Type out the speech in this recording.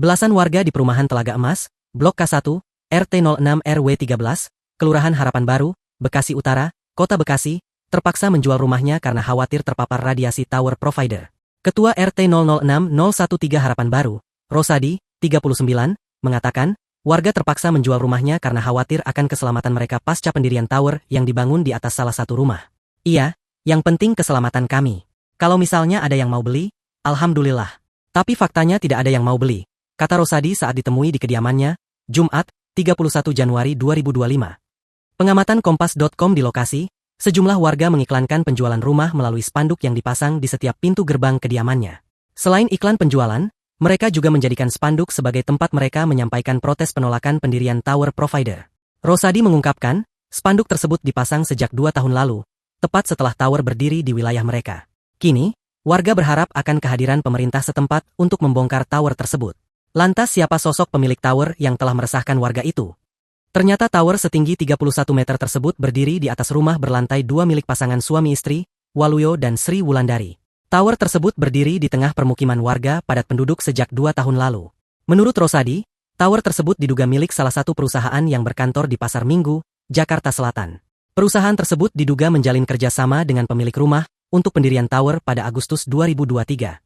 Belasan warga di perumahan Telaga Emas, Blok K1, RT 06 RW 13, Kelurahan Harapan Baru, Bekasi Utara, Kota Bekasi, terpaksa menjual rumahnya karena khawatir terpapar radiasi tower provider. Ketua RT 006013 Harapan Baru, Rosadi, 39, mengatakan, warga terpaksa menjual rumahnya karena khawatir akan keselamatan mereka pasca pendirian tower yang dibangun di atas salah satu rumah. Iya, yang penting keselamatan kami. Kalau misalnya ada yang mau beli, alhamdulillah. Tapi faktanya tidak ada yang mau beli, kata Rosadi saat ditemui di kediamannya, Jumat, 31 Januari 2025. Pengamatan Kompas.com di lokasi, sejumlah warga mengiklankan penjualan rumah melalui spanduk yang dipasang di setiap pintu gerbang kediamannya. Selain iklan penjualan, mereka juga menjadikan spanduk sebagai tempat mereka menyampaikan protes penolakan pendirian tower provider. Rosadi mengungkapkan, spanduk tersebut dipasang sejak 2 tahun lalu, tepat setelah tower berdiri di wilayah mereka. Kini, warga berharap akan kehadiran pemerintah setempat untuk membongkar tower tersebut. Lantas siapa sosok pemilik tower yang telah meresahkan warga itu? Ternyata tower setinggi 31 meter tersebut berdiri di atas rumah berlantai 2 milik pasangan suami istri, Waluyo dan Sri Wulandari. Tower tersebut berdiri di tengah permukiman warga padat penduduk sejak 2 tahun lalu. Menurut Rosadi, tower tersebut diduga milik salah satu perusahaan yang berkantor di Pasar Minggu, Jakarta Selatan. Perusahaan tersebut diduga menjalin kerjasama dengan pemilik rumah untuk pendirian tower pada Agustus 2023.